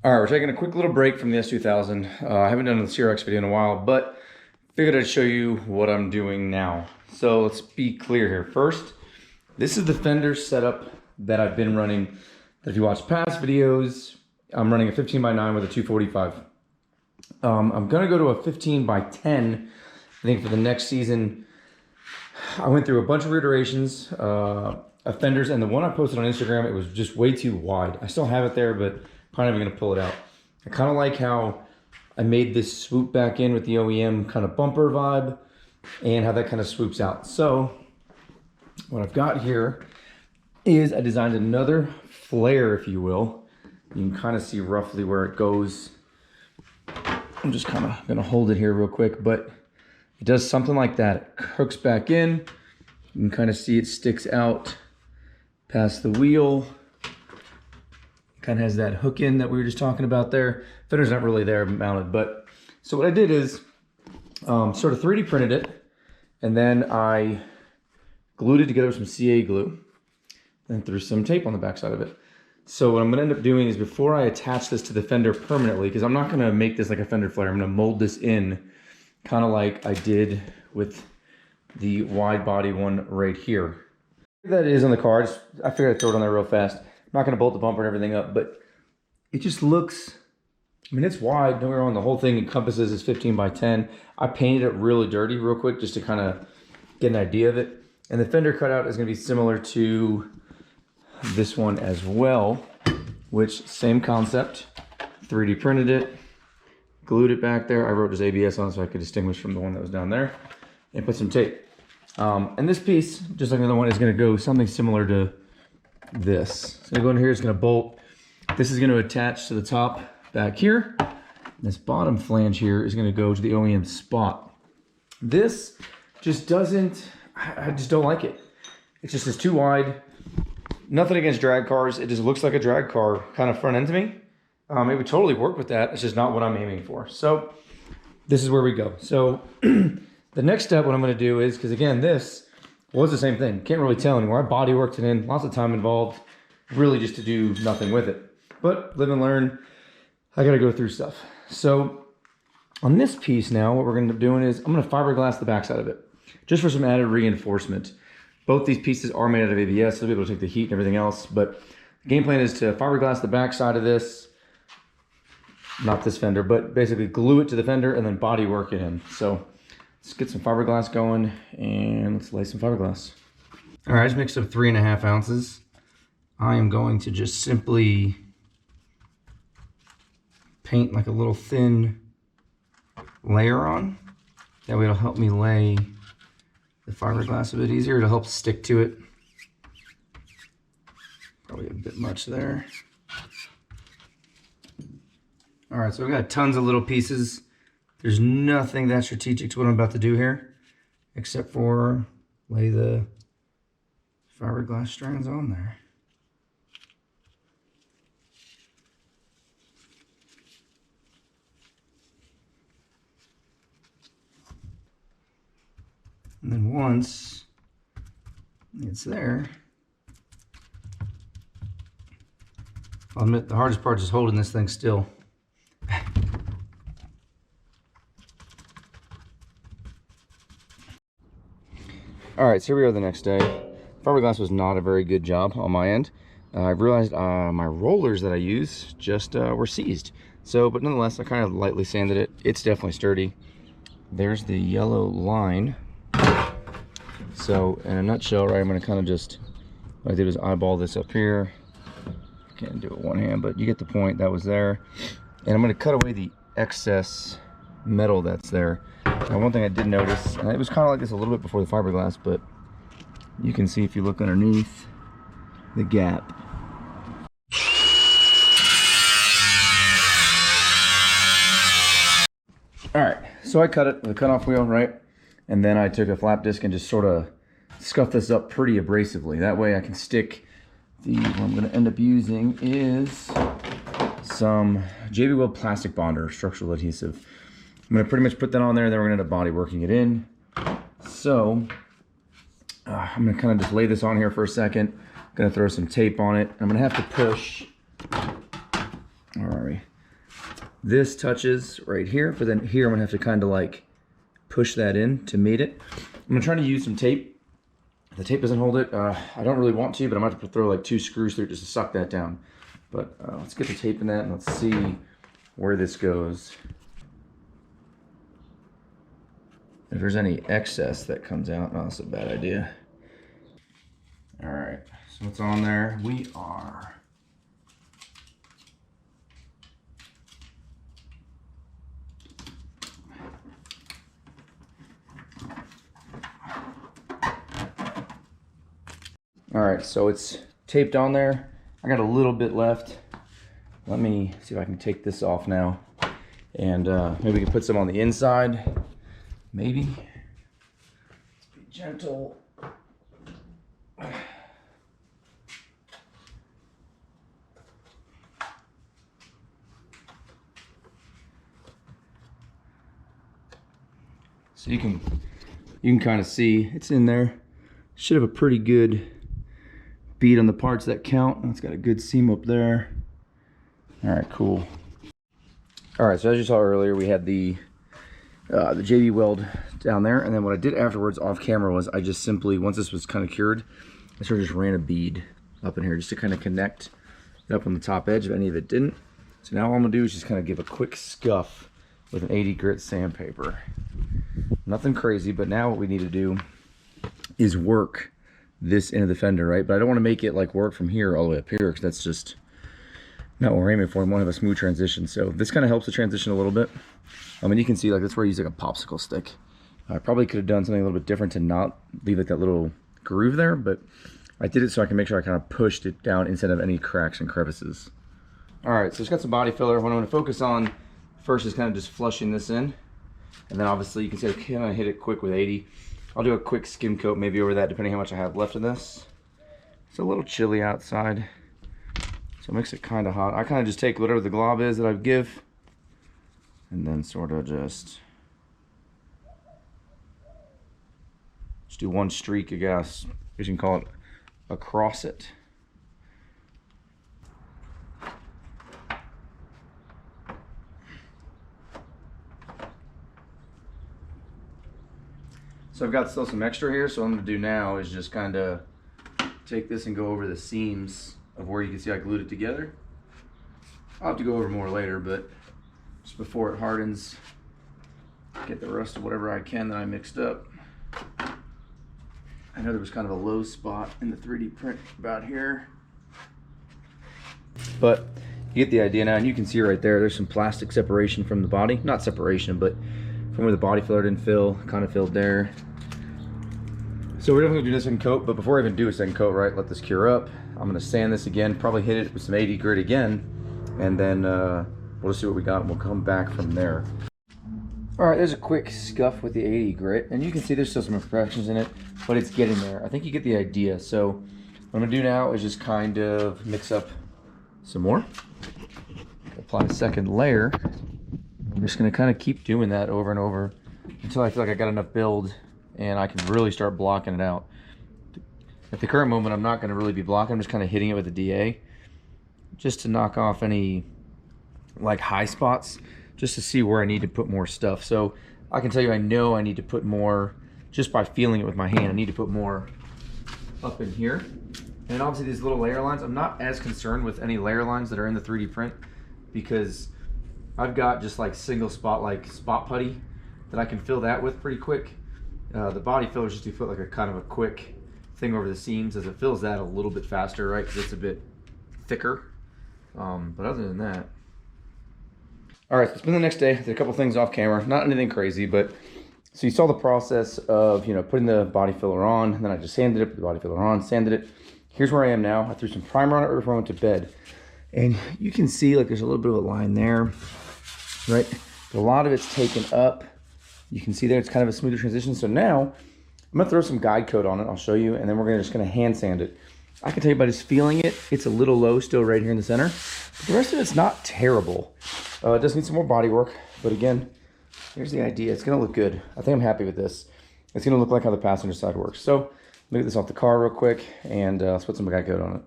All right, we're taking a quick little break from the S2000. I haven't done the CRX video in a while, but figured I'd show you what I'm doing now. So let's be clear here. First, this is the Fenders setup that I've been running. If you watch past videos, I'm running a 15x9 with a 245. I'm gonna go to a 15x10, I think, for the next season. I went through a bunch of iterations of Fenders, and the one I posted on Instagram, it was just way too wide. I still have it there, but probably never gonna pull it out. I kind of like how I made this swoop back in with the OEM kind of bumper vibe and how that kind of swoops out. So what I've got here is I designed another flare, if you will. You can kind of see roughly where it goes. I'm just kind of gonna hold it here real quick, but it does something like that. It hooks back in. You can kind of see it sticks out past the wheel. Kind of has that hook in that we were just talking about there. Fender's not really there mounted, but so what I did is sort of 3D printed it, and then I glued it together with some CA glue and threw some tape on the backside of it. So what I'm gonna end up doing is, before I attach this to the fender permanently, because I'm not gonna make this like a fender flare, I'm gonna mold this in kind of like I did with the wide body one right here. That is on the car. I figured I'd throw it on there real fast. I'm not gonna bolt the bumper and everything up, but it just looks, I mean, it's wide, don't get me wrong, the whole thing encompasses is 15x10. I painted it really dirty real quick just to kind of get an idea of it. And the fender cutout is gonna be similar to this one as well, which same concept, 3D printed it, glued it back there. I wrote just ABS on it so I could distinguish from the one that was down there, and put some tape. And this piece, just like another one, is gonna go something similar to this. It's gonna go in here, it's gonna bolt. This is gonna attach to the top back here. This bottom flange here is gonna go to the OEM spot. This just doesn't, I just don't like it. It's just too wide. Nothing against drag cars. It just looks like a drag car kind of front end to me. It would totally work with that. It's just not what I'm aiming for. So this is where we go. So the next step, what I'm gonna do is, because again, this was the same thing. Can't really tell anymore. I body worked it in, lots of time involved, really just to do nothing with it. But live and learn, I gotta go through stuff. So on this piece now, what we're gonna end up doing is I'm gonna fiberglass the backside of it, just for some added reinforcement. Both these pieces are made out of ABS, so they'll be able to take the heat and everything else. But the game plan is to fiberglass the backside of this, not this fender, but basically glue it to the fender and then body work it in. So let's get some fiberglass going and let's lay some fiberglass. All right, I just mixed up 3.5 ounces. I am going to just simply paint like a little thin layer on. That way it'll help me lay the fiberglass a bit easier. It'll help stick to it. Probably a bit much there. All right, so we've got tons of little pieces. There's nothing that strategic to what I'm about to do here, except for lay the fiberglass strands on there. And then once it's there, I'll admit the hardest part is holding this thing still. All right, so here we are the next day. Fiberglass was not a very good job on my end. I realized my rollers that I use just were seized. So, but nonetheless, I kind of lightly sanded it. It's definitely sturdy. There's the yellow line. So in a nutshell, right, I'm gonna kind of just, what I did was eyeball this up here. Can't do it with one hand, but you get the point. That was there. And I'm gonna cut away the excess metal that's there. Now, one thing I did notice, and it was kind of like this a little bit before the fiberglass, but you can see if you look underneath the gap. All right, so I cut it with a cutoff wheel, right? And then I took a flap disc and just sort of scuffed this up pretty abrasively. That way I can stick what I'm gonna end up using is some JB Weld plastic bonder, structural adhesive. I'm gonna pretty much put that on there, then we're gonna end up body working it in. So I'm gonna kind of just lay this on here for a second. Gonna throw some tape on it. I'm gonna have to push, where are we? This touches right here, but then here I'm gonna have to kind of like push that in to mate it. I'm gonna try to use some tape. If the tape doesn't hold it, I don't really want to, but I'm gonna have to throw like 2 screws through it just to suck that down. But let's get the tape in that and let's see where this goes. If there's any excess that comes out, no, that's a bad idea. All right, so what's on there? We are all right, so it's taped on there. I got a little bit left. Let me see if I can take this off now. And maybe we can put some on the inside. Maybe. Let's be gentle. So you can kind of see it's in there. Should have a pretty good bead on the parts that count. It's got a good seam up there. All right, cool. All right, so as you saw earlier, we had the JB weld down there, and then what I did afterwards off camera was I just simply, once this was kind of cured, I sort of just ran a bead up in here just to kind of connect it up on the top edge if any of it didn't. So now all I'm gonna do is just kind of give a quick scuff with an 80 grit sandpaper. Nothing crazy, but now what we need to do is work this into the fender, right? But I don't want to make it like work from here all the way up here, because that's just not what we're aiming for. We want to have a smooth transition. So this kind of helps the transition a little bit. I mean, you can see like that's where I use like a popsicle stick. I probably could have done something a little bit different to not leave like that little groove there, but I did it so I can make sure I kind of pushed it down instead of any cracks and crevices. All right, so it's got some body filler. What I'm going to focus on first is kind of just flushing this in. And then obviously you can see I kind of hit it quick with 80. I'll do a quick skim coat maybe over that depending how much I have left of this. It's a little chilly outside, so it makes it kind of hot. I kind of just take whatever the glob is that I give and then sort of just do one streak, I guess. You can call it across it. So I've got still some extra here, so what I'm gonna do now is just kind of take this and go over the seams of where you can see I glued it together. I'll have to go over more later, but just before it hardens, get the rest of whatever I can that I mixed up. I know there was kind of a low spot in the 3D print about here, but you get the idea now, and you can see right there, there's some plastic separation from the body. Not separation, but from where the body filler didn't fill, kind of filled there. So we're definitely gonna do this second coat, but before I even do a second coat, right, let this cure up. I'm gonna sand this again, probably hit it with some 80 grit again, and then we'll just see what we got, and we'll come back from there. All right, there's a quick scuff with the 80 grit, and you can see there's still some imperfections in it, but it's getting there. I think you get the idea. So what I'm gonna do now is just kind of mix up some more, apply a second layer. I'm just gonna kind of keep doing that over and over until I feel like I got enough build and I can really start blocking it out. At the current moment, I'm not gonna really be blocking, I'm just kind of hitting it with the DA just to knock off any like high spots, just to see where I need to put more stuff. So I can tell you, I know I need to put more just by feeling it with my hand. I need to put more up in here. And obviously these little layer lines, I'm not as concerned with any layer lines that are in the 3D print, because I've got just like single spot, like spot putty that I can fill that with pretty quick. The body filler is just to put like a kind of a quick thing over the seams, as it fills that a little bit faster, right? Because it's a bit thicker. But other than that, all right, so it's been the next day. I did a couple things off camera, not anything crazy, but so you saw the process of, you know, putting the body filler on, and then I just sanded it, put the body filler on, sanded it. Here's where I am now. I threw some primer on it before I went to bed, and you can see like there's a little bit of a line there, right? But a lot of it's taken up. You can see there it's kind of a smoother transition. So now I'm gonna throw some guide coat on it. I'll show you, and then we're just gonna hand sand it. I can tell you by just feeling it, it's a little low still right here in the center. But the rest of it's not terrible. It does need some more body work, but again, here's the idea. It's gonna look good. I think I'm happy with this. It's gonna look like how the passenger side works. So let me get this off the car real quick, and let's put some guide coat on it.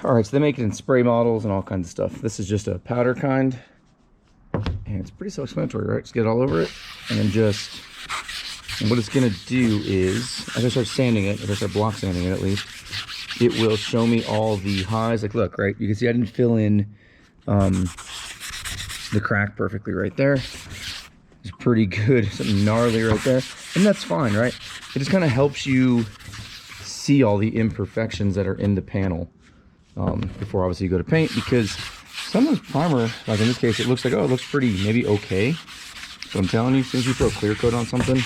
All right, so they make it in spray models and all kinds of stuff. This is just a powder kind. And it's pretty self-explanatory, right? Just get it all over it, and then just, and what it's gonna do is, as I start sanding it, if I start block sanding it at least, it will show me all the highs. Like, look, right? You can see I didn't fill in the crack perfectly right there. It's pretty good, something gnarly right there. And that's fine, right? It just kind of helps you see all the imperfections that are in the panel before obviously you go to paint, because sometimes primer, like in this case, it looks like, oh, it looks pretty, maybe okay. But I'm telling you, since you throw clear coat on something,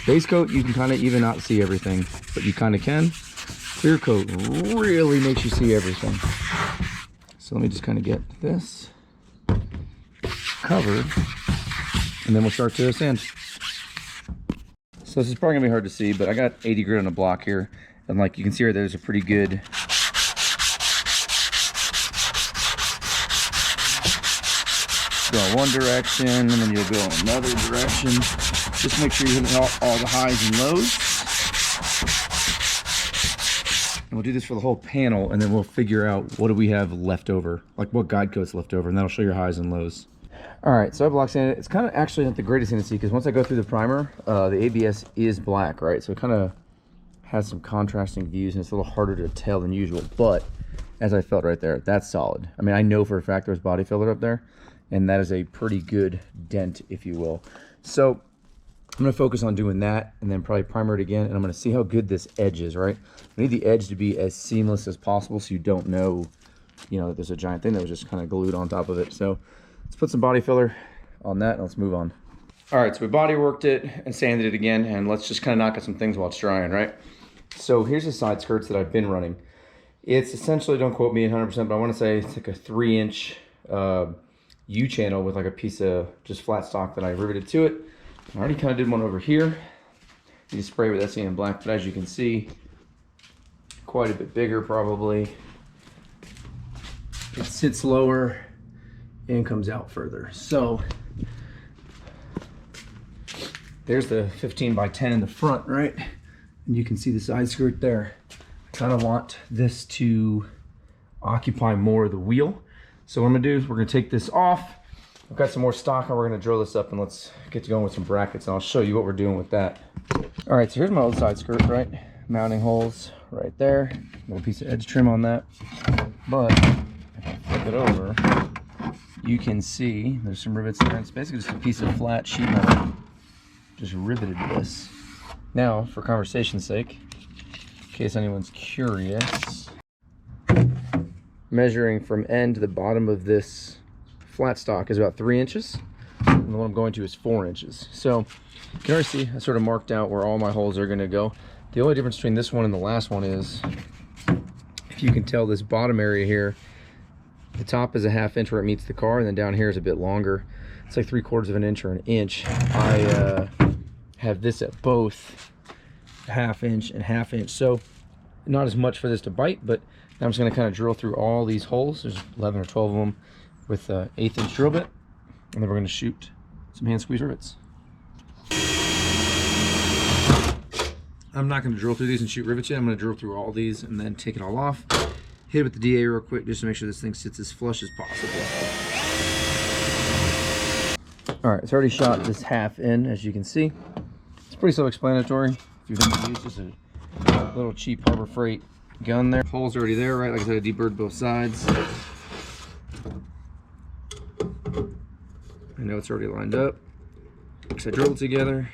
base coat, you can kind of even not see everything, but you kind of can. Clear coat really makes you see everything. So let me just kind of get this covered, and then we'll start to sand. So this is probably gonna be hard to see, but I got 80 grit on a block here, and like you can see right there's a pretty good go in one direction, and then you'll go in another direction. Just make sure you're hitting all the highs and lows. And we'll do this for the whole panel, and then we'll figure out what do we have left over, like what guide coat's left over, and that'll show your highs and lows. All right, so I block sanded it. It's kind of actually not the greatest thing to see, because once I go through the primer, the ABS is black, right? So it kind of has some contrasting views, and it's a little harder to tell than usual. But as I felt right there, that's solid. I mean, I know for a fact there's body filler up there, and that is a pretty good dent, if you will. So I'm gonna focus on doing that, and then probably primer it again, and I'm gonna see how good this edge is, right? We need the edge to be as seamless as possible, so you don't know, you know, that there's a giant thing that was just kind of glued on top of it. So let's put some body filler on that, and let's move on. All right, so we body worked it and sanded it again, and let's just kind of knock out some things while it's drying, right? So here's the side skirts that I've been running. It's essentially, don't quote me 100%, but I want to say it's like a 3-inch U-channel with like a piece of just flat stock that I riveted to it. I already kind of did one over here. You can spray with SE in black, but as you can see, quite a bit bigger probably. It sits lower and comes out further. So there's the 15 by 10 in the front, right? And you can see the side skirt there. I kind of want this to occupy more of the wheel. So what I'm gonna do is we're gonna take this off. I've got some more stock, and we're gonna drill this up, and let's get to going with some brackets, and I'll show you what we're doing with that. All right, so here's my old side skirt, right? Mounting holes right there. Little piece of edge trim on that. But if I flip it over, you can see there's some rivets there. It's basically just a piece of flat sheet metal. Just riveted this. Now, for conversation's sake, in case anyone's curious, measuring from end to the bottom of this flat stock is about 3 inches, and the one I'm going to is 4 inches. So you can already see I sort of marked out where all my holes are going to go. The only difference between this one and the last one is, if you can tell, this bottom area here, the top is a 1/2 inch where it meets the car, and then down here is a bit longer. It's like 3/4 of an inch or an inch. I have this at both 1/2 inch and 1/2 inch, so not as much for this to bite, but now I'm just going to kind of drill through all these holes. There's 11 or 12 of them with an 1/8 inch drill bit, and then we're going to shoot some hand squeeze rivets. I'm not going to drill through these and shoot rivets yet. I'm going to drill through all these and then take it all off, hit it with the DA real quick just to make sure this thing sits as flush as possible. All right, it's already shot this half in, as you can see. It's pretty self-explanatory. If you've never used just a little cheap Harbor Freight gun there. Hole's already there, right? Like I said, I deburred both sides. I know it's already lined up because I drilled it together.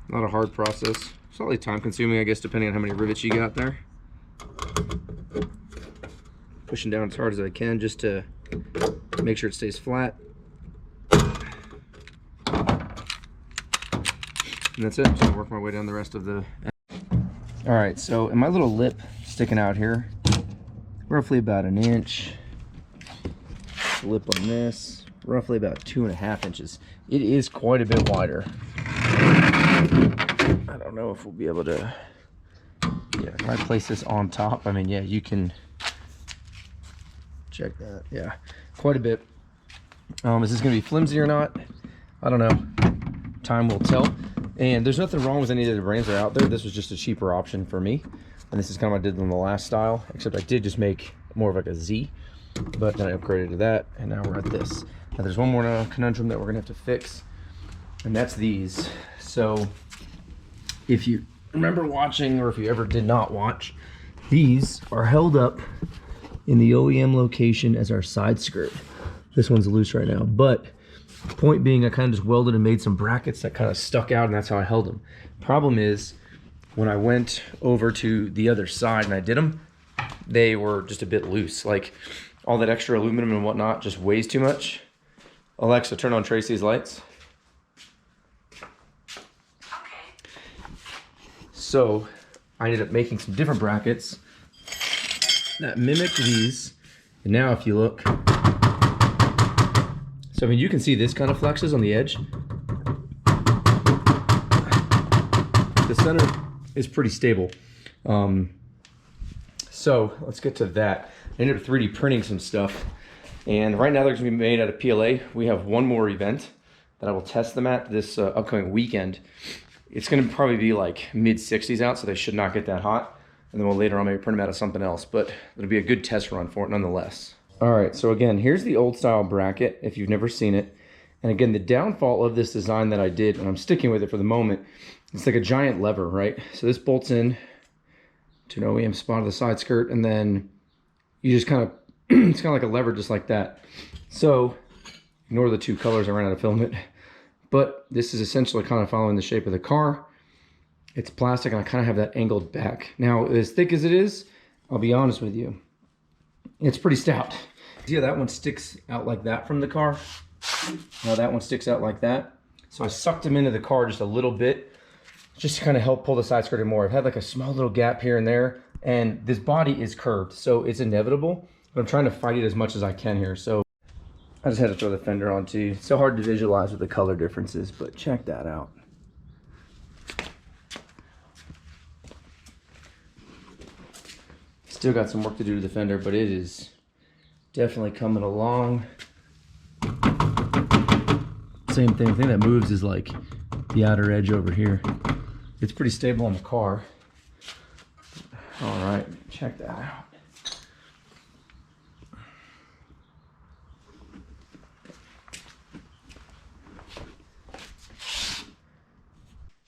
Not a hard process. Slightly time consuming, I guess, depending on how many rivets you got there. Pushing down as hard as I can just to make sure it stays flat. And that's it. I'm just gonna work my way down the rest of the... All right, so in my little lip sticking out here, roughly about 1 inch. Lip on this, roughly about 2.5 inches. It is quite a bit wider. I don't know if we'll be able to, yeah, if I place this on top, I mean, yeah, you can check that. Yeah, quite a bit. Is this gonna be flimsy or not? I don't know. Time will tell. And there's nothing wrong with any of the brands that are out there. This was just a cheaper option for me. And this is kind of what I did in the last style, except I did just make more of like a Z. But then I upgraded to that, and now we're at this. Now there's one more conundrum that we're gonna have to fix, and that's these. So if you remember watching, or if you ever did not watch, these are held up in the OEM location as our side skirt. This one's loose right now, but point being, I kind of just welded and made some brackets that kind of stuck out, and that's how I held them. Problem is, when I went over to the other side and I did them, they were just a bit loose. Like, all that extra aluminum and whatnot just weighs too much. Alexa, turn on Tracy's lights. Okay. So I ended up making some different brackets that mimic these. And now if you look, so I mean, you can see this kind of flexes on the edge. The center is pretty stable. So let's get to that. I ended up 3D printing some stuff, and right now they're gonna be made out of PLA. We have one more event that I will test them at this upcoming weekend. It's gonna probably be like mid 60s out, so they should not get that hot. And then we'll later on maybe print them out of something else, but it'll be a good test run for it nonetheless. All right, so again, here's the old style bracket if you've never seen it. And again, the downfall of this design that I did, and I'm sticking with it for the moment, it's like a giant lever, right? So this bolts in to an OEM spot of the side skirt, and then you just kind of, it's kind of like a lever just like that. So ignore the two colors, I ran out of filament. But this is essentially kind of following the shape of the car. It's plastic, and I kind of have that angled back. Now, as thick as it is, I'll be honest with you, it's pretty stout. See how that one sticks out like that from the car? Now that one sticks out like that. So I sucked them into the car just a little bit, just to kind of help pull the side skirt in more. I've had like a small little gap here and there, and this body is curved, so it's inevitable, but I'm trying to fight it as much as I can here. So I just had to throw the fender on too. It's so hard to visualize with the color differences, but check that out. Still got some work to do to the fender, but it is definitely coming along. Same thing, the thing that moves is like the outer edge over here. It's pretty stable on the car. All right, check that out.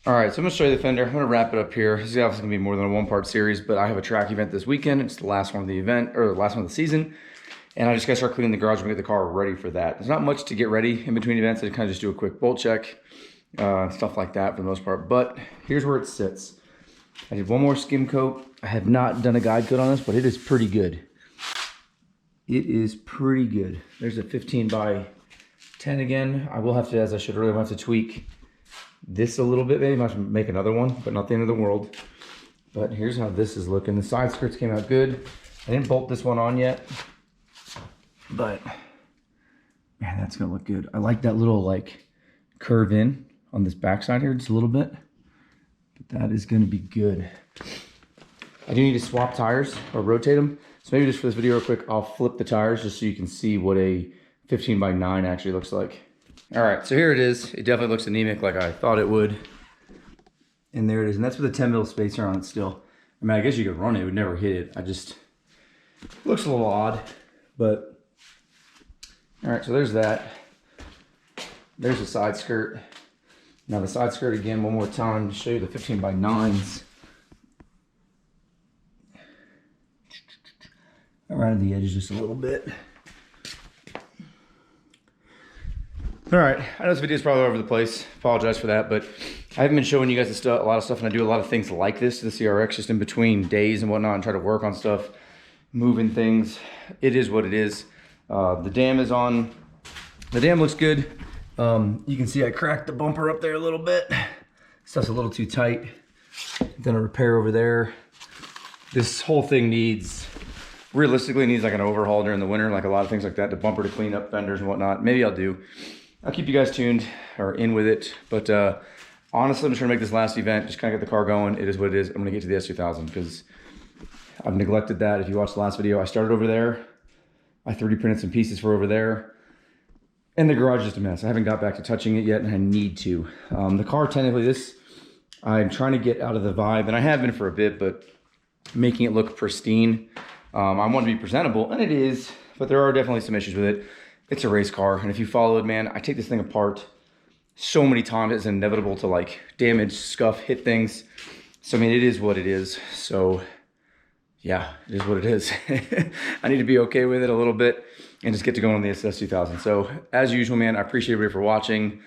All right, so I'm gonna show you the fender. I'm gonna wrap it up here. This is obviously gonna be more than a one-part series, but I have a track event this weekend. It's the last one of the event, or the last one of the season. And I just gotta start cleaning the garage and get the car ready for that. There's not much to get ready in between events. I kind of just do a quick bolt check, stuff like that for the most part. But here's where it sits. I did one more skim coat. I have not done a guide coat on this, but it is pretty good. It is pretty good. There's a 15 by 10 again. I will have to, as I should really have to tweak this a little bit. Maybe I should make another one, but not the end of the world. But here's how this is looking. The side skirts came out good. I didn't bolt this one on yet, but man, that's gonna look good. I like that little like curve in on this backside here just a little bit, but that is gonna be good. I do need to swap tires or rotate them. So maybe just for this video real quick, I'll flip the tires just so you can see what a 15 by 9 actually looks like. All right, so here it is. It definitely looks anemic like I thought it would. And there it is, and that's with a 10 mil spacer on it still. I mean, I guess you could run it, it would never hit it. Looks a little odd, but. All right, so there's that. There's the side skirt. Now the side skirt again, one more time to show you the 15 by 9s. Around the edges just a little bit. All right, I know this video is probably all over the place. Apologize for that, but I haven't been showing you guys a lot of stuff, and I do a lot of things like this to the CRX just in between days and whatnot, and try to work on stuff, moving things. It is what it is. The dam is on. The dam looks good. You can see I cracked the bumper up there a little bit. Stuff's a little too tight. Done a repair over there. This whole thing realistically needs like an overhaul during the winter, like a lot of things like that, the bumper to clean up, fenders and whatnot. Maybe I'll do. I'll keep you guys tuned or in with it. But honestly, I'm just trying to make this last event, just kind of get the car going. It is what it is. I'm gonna get to the S2000 because I've neglected that. If you watched the last video, I started over there. I 3D printed some pieces for over there. And the garage is just a mess. I haven't got back to touching it yet, and I need to. The car, technically, this I'm trying to get out of the vibe, and I have been for a bit, but making it look pristine. I want to be presentable, and it is, but there are definitely some issues with it. It's a race car, and if you followed, man, I take this thing apart so many times. It's inevitable to like damage, scuff, hit things. So I mean, it is what it is. So yeah, it is what it is. I need to be okay with it a little bit and just get to going on the SS2000. So as usual, man, I appreciate everybody for watching.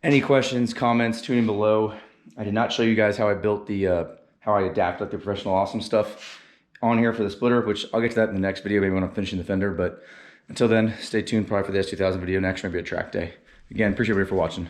Any questions, comments, tune in below. I did not show you guys how I built the, how I adapt like the Professional Awesome stuff on here for the splitter, which I'll get to that in the next video, maybe when I'm finishing the fender. But until then, stay tuned probably for the S2000 video next, maybe a track day. Again, appreciate everybody for watching.